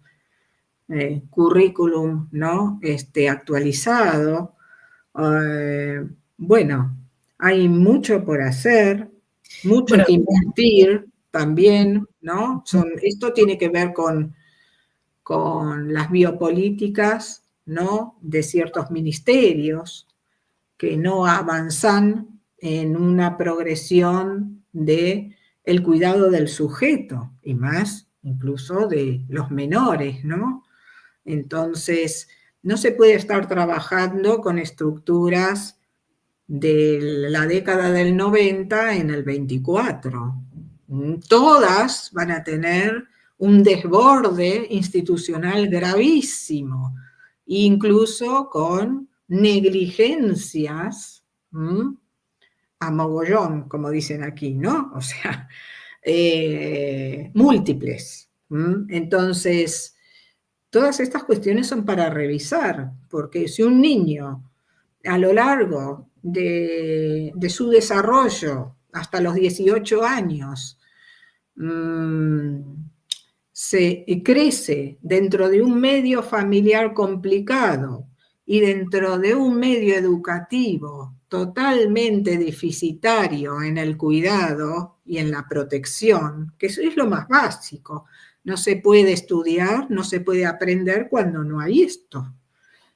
currículum, ¿no? Actualizado. Bueno, hay mucho por hacer, mucho Bueno, que invertir también, ¿no? Esto tiene que ver con las biopolíticas, ¿no? De ciertos ministerios que no avanzan en una progresión de el cuidado del sujeto, y más incluso de los menores, ¿no? Entonces, no se puede estar trabajando con estructuras de la década del 90 en el 24. Todas van a tener un desborde institucional gravísimo, incluso con negligencias a mogollón, como dicen aquí, ¿no? O sea, múltiples. Entonces, todas estas cuestiones son para revisar, porque si un niño a lo largo de su desarrollo hasta los 18 años se crece dentro de un medio familiar complicado y dentro de un medio educativo totalmente deficitario en el cuidado y en la protección, que eso es lo más básico. No se puede estudiar, no se puede aprender cuando no hay esto.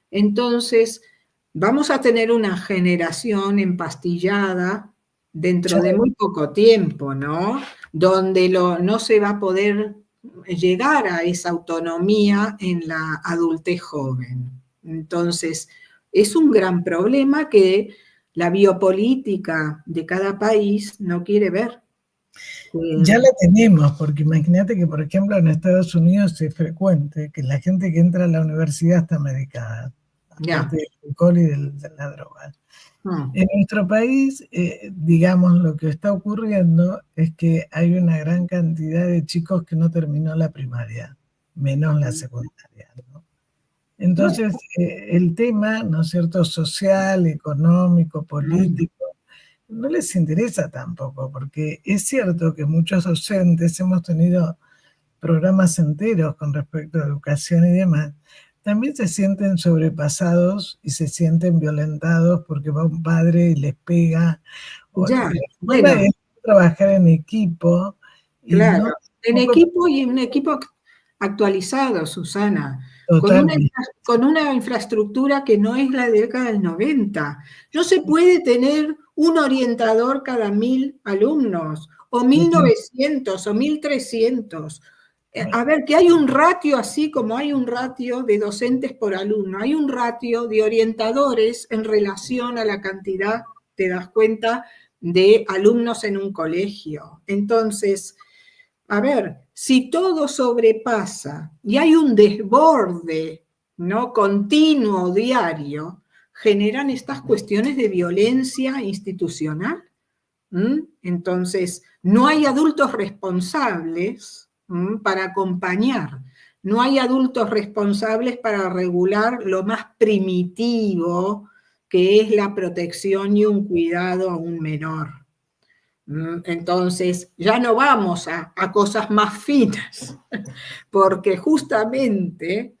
Entonces, vamos a tener una generación empastillada dentro de muy poco tiempo, ¿no? Donde no se va a poder llegar a esa autonomía en la adultez joven. Entonces, es un gran problema que la biopolítica de cada país no quiere ver. Ya la tenemos, porque imagínate que, por ejemplo, en Estados Unidos es frecuente que la gente que entra a la universidad está medicada, aparte del alcohol y de la droga. En nuestro país, digamos, lo que está ocurriendo es que hay una gran cantidad de chicos que no terminó la primaria, menos la secundaria, ¿no? Entonces, el tema, ¿no es cierto?, social, económico, político, no les interesa tampoco, porque es cierto que muchos docentes hemos tenido programas enteros con respecto a educación y demás, también se sienten sobrepasados y se sienten violentados porque va un padre y les pega. Bueno. Es trabajar en equipo. Claro, en equipo y en un equipo actualizado, Susana, con una infraestructura que no es la de década del 90. No se puede tener un orientador cada 1000 alumnos, o 1900, o 1300. A ver, que hay un ratio, así como hay un ratio de docentes por alumno, hay un ratio de orientadores en relación a la cantidad, te das cuenta, de alumnos en un colegio. Entonces, a ver, si todo sobrepasa y hay un desborde, ¿no?, continuo, diario, generan estas cuestiones de violencia institucional. Entonces, no hay adultos responsables para acompañar, no hay adultos responsables para regular lo más primitivo, que es la protección y un cuidado a un menor. Entonces, ya no vamos a cosas más finas, porque justamente,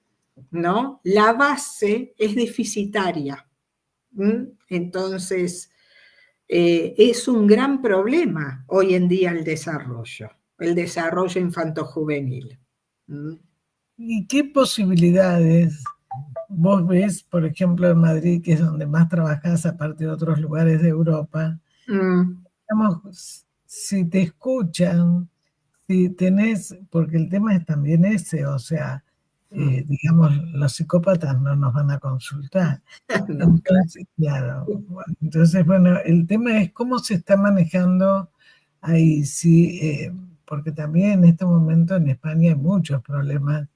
¿no?, la base es deficitaria. Entonces, es un gran problema hoy en día el desarrollo infantojuvenil. ¿Y qué posibilidades vos ves, por ejemplo, en Madrid, que es donde más trabajás, aparte de otros lugares de Europa? Digamos, si te escuchan, si tenés, porque el tema es también ese, o sea, digamos, los psicópatas no nos van a consultar. No, entonces, claro. Entonces, bueno, el tema es cómo se está manejando ahí, sí, porque también en este momento en España hay muchos problemas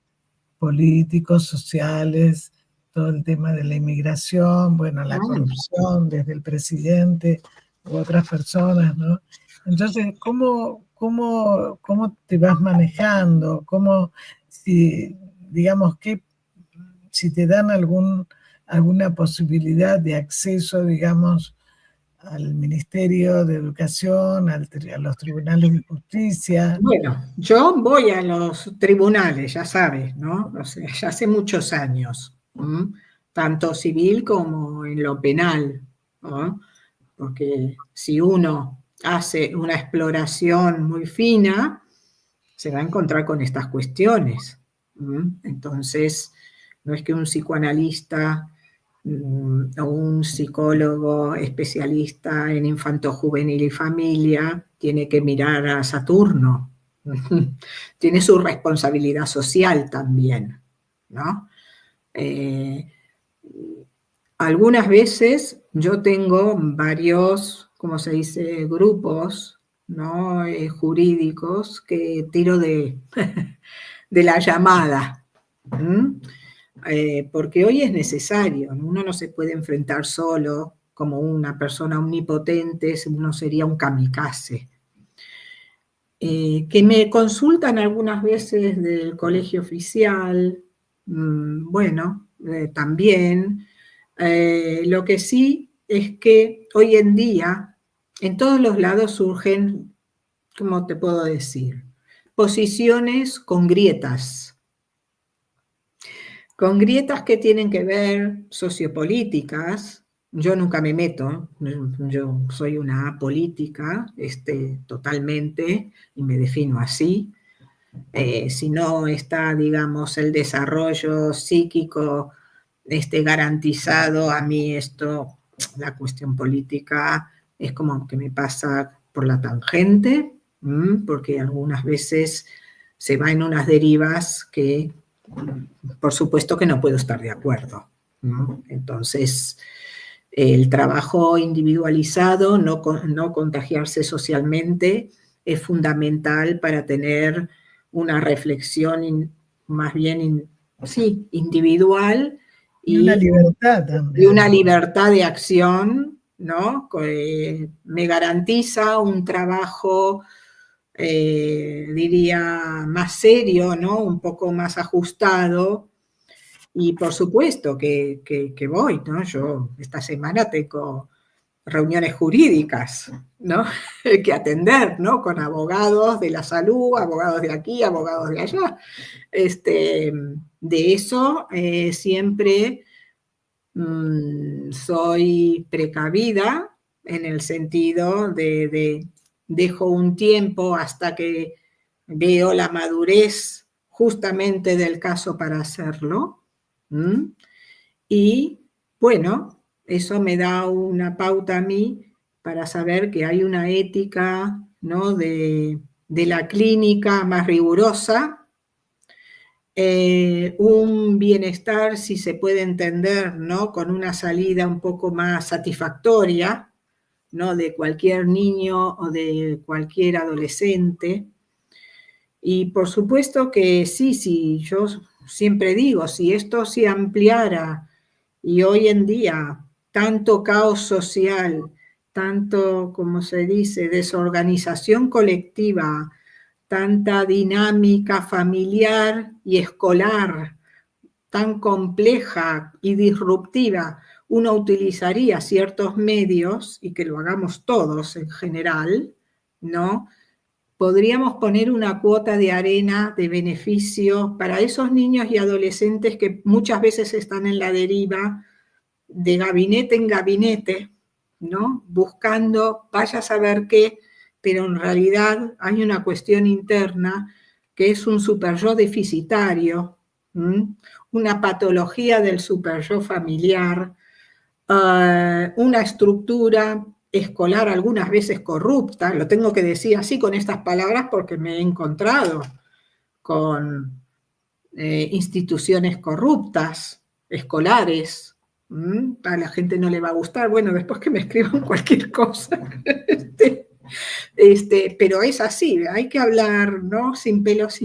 políticos, sociales, todo el tema de la inmigración, bueno, la corrupción desde el presidente u otras personas, ¿no? Entonces, ¿cómo te vas manejando? Digamos, si te dan alguna posibilidad de acceso, digamos, al Ministerio de Educación, a los tribunales de justicia? Bueno, yo voy a los tribunales, ya sabes, ¿no? O sea, ya hace muchos años, tanto civil como en lo penal, ¿no? Porque si uno hace una exploración muy fina, se va a encontrar con estas cuestiones. Entonces, no es que un psicoanalista o un psicólogo especialista en infanto-juvenil y familia tiene que mirar a Saturno. Tiene su responsabilidad social también, ¿no? Algunas veces yo tengo varios, como se dice, grupos, ¿no? Jurídicos que tiro de la llamada. Porque hoy es necesario, uno no se puede enfrentar solo como una persona omnipotente, uno sería un kamikaze. Que me consultan algunas veces del colegio oficial, bueno, también. Lo que sí es que hoy en día en todos los lados surgen, ¿cómo te puedo decir? Posiciones con grietas que tienen que ver sociopolíticas. Yo nunca me meto, yo soy una apolítica totalmente, y me defino así. Si no está, digamos, el desarrollo psíquico garantizado, a mí la cuestión política es como que me pasa por la tangente, porque algunas veces se va en unas derivas que por supuesto que no puedo estar de acuerdo, ¿no? Entonces, el trabajo individualizado, no contagiarse socialmente, es fundamental para tener una reflexión más bien individual y una libertad también. Y una libertad de acción, ¿no? Me garantiza un trabajo, diría, más serio, ¿no? Un poco más ajustado. Y por supuesto que voy, ¿no? Yo esta semana tengo reuniones jurídicas, ¿no? Que atender, ¿no? Con abogados de la salud, abogados de aquí, abogados de allá. De eso siempre soy precavida en el sentido de dejo un tiempo hasta que veo la madurez justamente del caso para hacerlo. Y bueno, eso me da una pauta a mí para saber que hay una ética, ¿no? de la clínica más rigurosa, un bienestar, si se puede entender, ¿no? Con una salida un poco más satisfactoria, ¿no? De cualquier niño o de cualquier adolescente. Y por supuesto que sí, yo siempre digo, si esto se ampliara y hoy en día tanto caos social, tanto, como se dice, desorganización colectiva, tanta dinámica familiar y escolar tan compleja y disruptiva, uno utilizaría ciertos medios, y que lo hagamos todos en general, ¿no? Podríamos poner una cuota de arena de beneficio para esos niños y adolescentes que muchas veces están en la deriva de gabinete en gabinete, ¿no? Buscando, vaya a saber qué, pero en realidad hay una cuestión interna que es un superyo deficitario, una patología del superyo familiar, una estructura escolar algunas veces corrupta, lo tengo que decir así con estas palabras porque me he encontrado con instituciones corruptas, escolares. A la gente no le va a gustar, bueno, después que me escriban cualquier cosa. Pero es así, hay que hablar, ¿no? Sin pelos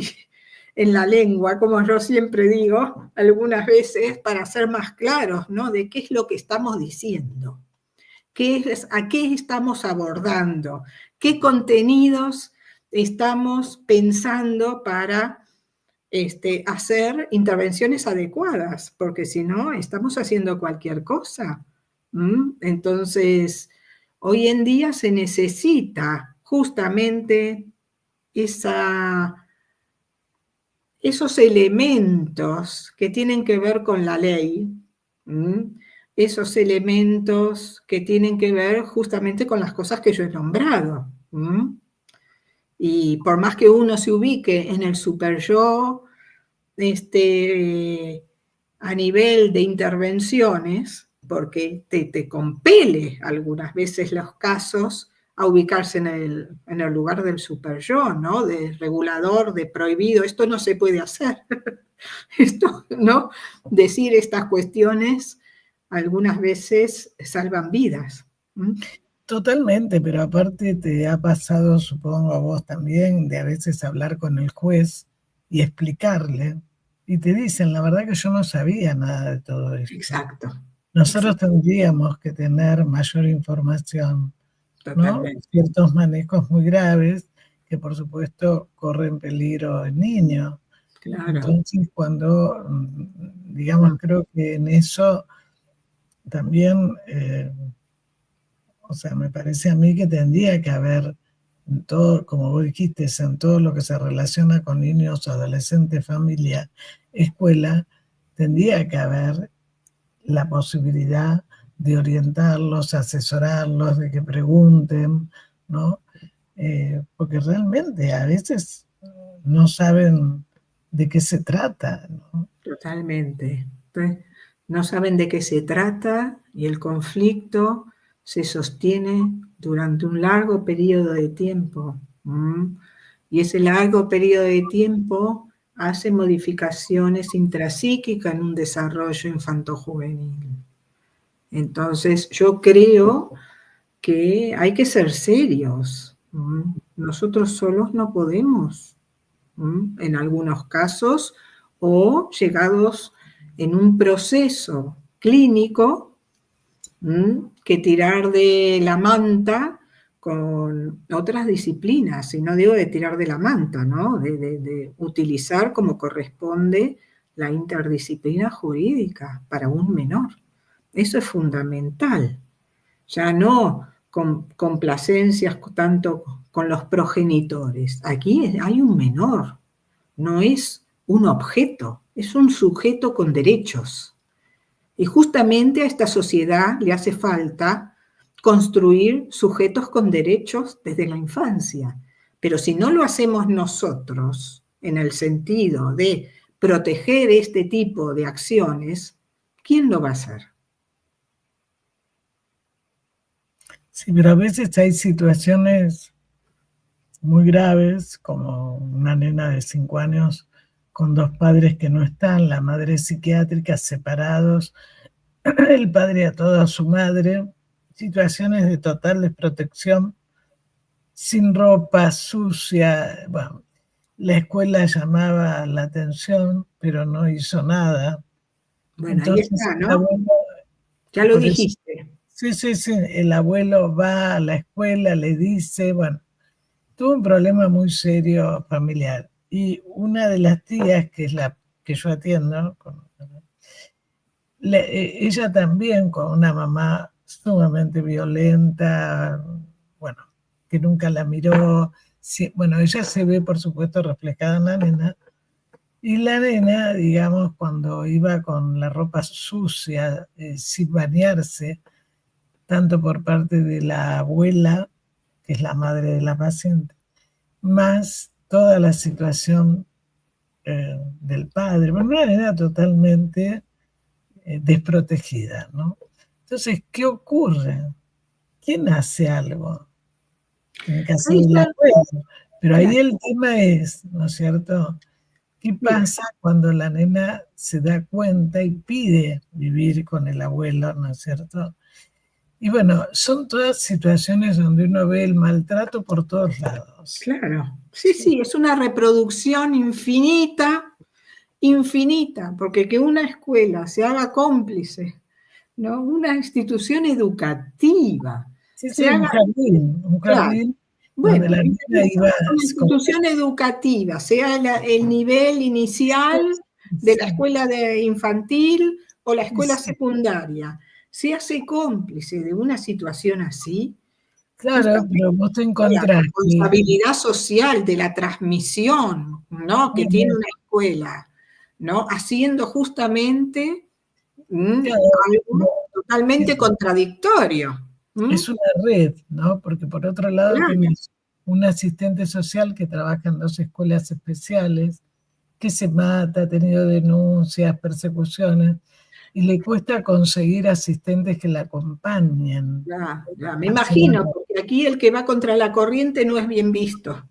en la lengua, como yo siempre digo, algunas veces para ser más claros, ¿no? De qué es lo que estamos diciendo, a qué estamos abordando, qué contenidos estamos pensando para hacer intervenciones adecuadas, porque si no, estamos haciendo cualquier cosa. Entonces, hoy en día se necesita justamente esos elementos que tienen que ver con la ley, esos elementos que tienen que ver justamente con las cosas que yo he nombrado. Y por más que uno se ubique en el super yo, a nivel de intervenciones, porque te compele algunas veces los casos a ubicarse en el lugar del super yo, ¿no? De regulador, de prohibido, esto no se puede hacer. Esto, ¿no? Decir estas cuestiones algunas veces salvan vidas. Totalmente, pero aparte te ha pasado, supongo a vos también, de a veces hablar con el juez y explicarle, y te dicen, la verdad que yo no sabía nada de todo esto. Exacto. Nosotros tendríamos que tener mayor información, ¿no? Ciertos manejos muy graves que por supuesto corren peligro el niño. Claro. Entonces cuando, digamos, creo que en eso también, o sea, me parece a mí que tendría que haber en todo, como vos dijiste, en todo lo que se relaciona con niños, adolescentes, familia, escuela, tendría que haber la posibilidad de orientarlos, asesorarlos, de que pregunten, ¿no? Porque realmente a veces no saben de qué se trata, ¿no? Totalmente. No saben de qué se trata y el conflicto se sostiene durante un largo periodo de tiempo. Y ese largo periodo de tiempo hace modificaciones intrapsíquicas en un desarrollo infantojuvenil. Entonces, yo creo que hay que ser serios. Nosotros solos no podemos, en algunos casos, o llegados en un proceso clínico, que tirar de la manta con otras disciplinas, y no digo de tirar de la manta, ¿no? De utilizar como corresponde la interdisciplina jurídica para un menor. Eso es fundamental. Ya no con complacencias tanto con los progenitores. Aquí hay un menor, no es un objeto, es un sujeto con derechos. Y justamente a esta sociedad le hace falta construir sujetos con derechos desde la infancia. Pero si no lo hacemos nosotros, en el sentido de proteger este tipo de acciones, ¿quién lo va a hacer? Sí, pero a veces hay situaciones muy graves, como una nena de 5 años con 2 padres que no están, la madre psiquiátrica, separados, el padre atado a su madre, situaciones de total desprotección, sin ropa, sucia. Bueno, la escuela llamaba la atención, pero no hizo nada. Bueno, entonces, ahí está, ¿no? Abuelo, ya lo dijiste. Sí, el abuelo va a la escuela, le dice, bueno, tuvo un problema muy serio familiar. Y una de las tías, que es la que yo atiendo, ella también con una mamá sumamente violenta, bueno, que nunca la miró. Bueno, ella se ve, por supuesto, reflejada en la nena. Y la nena, digamos, cuando iba con la ropa sucia, sin bañarse, tanto por parte de la abuela, que es la madre de la paciente, más toda la situación del padre. Bueno, una nena totalmente desprotegida, ¿no? Entonces, ¿qué ocurre? ¿Quién hace algo? En caso de la abuela. Pero ahí el tema es, ¿no es cierto? ¿Qué pasa cuando la nena se da cuenta y pide vivir con el abuelo, ¿no es cierto? Y bueno, son todas situaciones donde uno ve el maltrato por todos lados. Claro, sí, es una reproducción infinita, porque que una escuela se haga cómplice, ¿no? Una institución educativa. Sí, un jardín, claro, donde bueno, la niña iba una institución educativa, sea el nivel inicial de la escuela infantil o la escuela secundaria, se hace cómplice de una situación así. Claro, pero vos te encontrás la responsabilidad social de la transmisión, ¿no? Que tiene una escuela, ¿no? Haciendo justamente algo totalmente contradictorio. Es una red, ¿no? Porque por otro lado tenés un asistente social que trabaja en 2 escuelas especiales, que se mata, ha tenido denuncias, persecuciones, y le cuesta conseguir asistentes que la acompañen. Ya, me imagino, porque aquí el que va contra la corriente no es bien visto.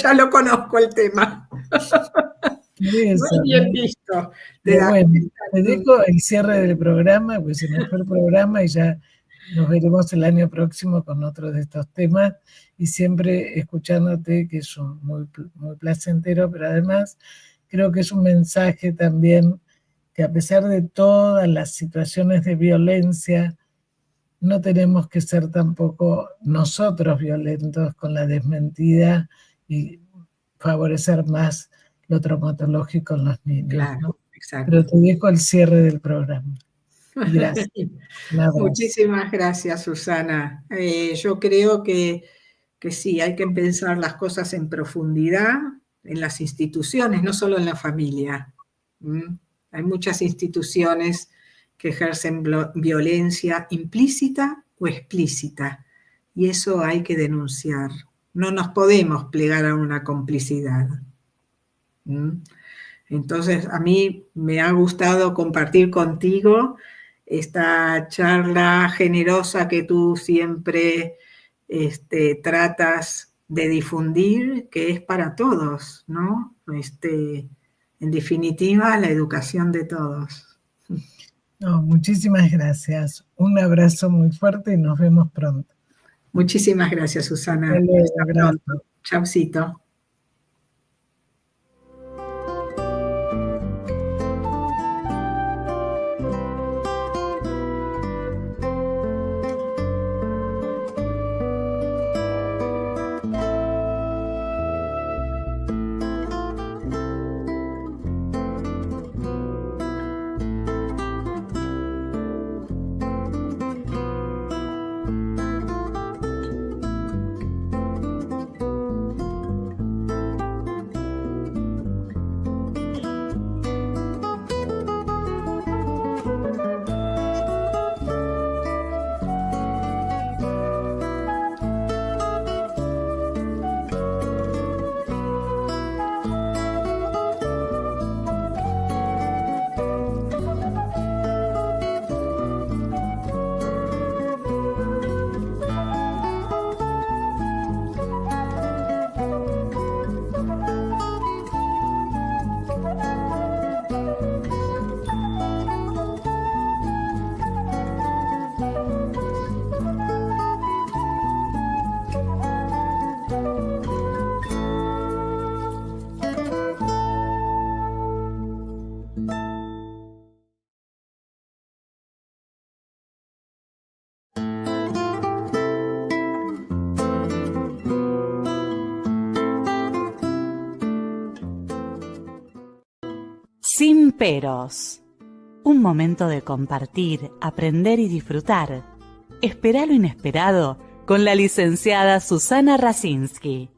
Ya lo conozco el tema. No es bien visto. Bueno, te dejo el cierre del programa, pues se nos fue el programa y ya nos veremos el año próximo con otro de estos temas, y siempre escuchándote, que es muy, muy placentero, pero además creo que es un mensaje también que, a pesar de todas las situaciones de violencia, no tenemos que ser tampoco nosotros violentos con la desmentida y favorecer más lo traumatológico en los niños. Claro, ¿no? exacto. Pero te dejo el cierre del programa. Gracias. Muchísimas gracias, Susana. Yo creo que sí, hay que pensar las cosas en profundidad en las instituciones, no solo en la familia. Hay muchas instituciones que ejercen violencia implícita o explícita, y eso hay que denunciar. No nos podemos plegar a una complicidad. Entonces, a mí me ha gustado compartir contigo esta charla generosa que tú siempre tratas de difundir, que es para todos, ¿no? En definitiva, la educación de todos. No, muchísimas gracias. Un abrazo muy fuerte y nos vemos pronto. Muchísimas gracias, Susana. Hasta pronto. Chaucito. Sin peros. Un momento de compartir, aprender y disfrutar. Espera lo inesperado con la licenciada Susana Rasinski.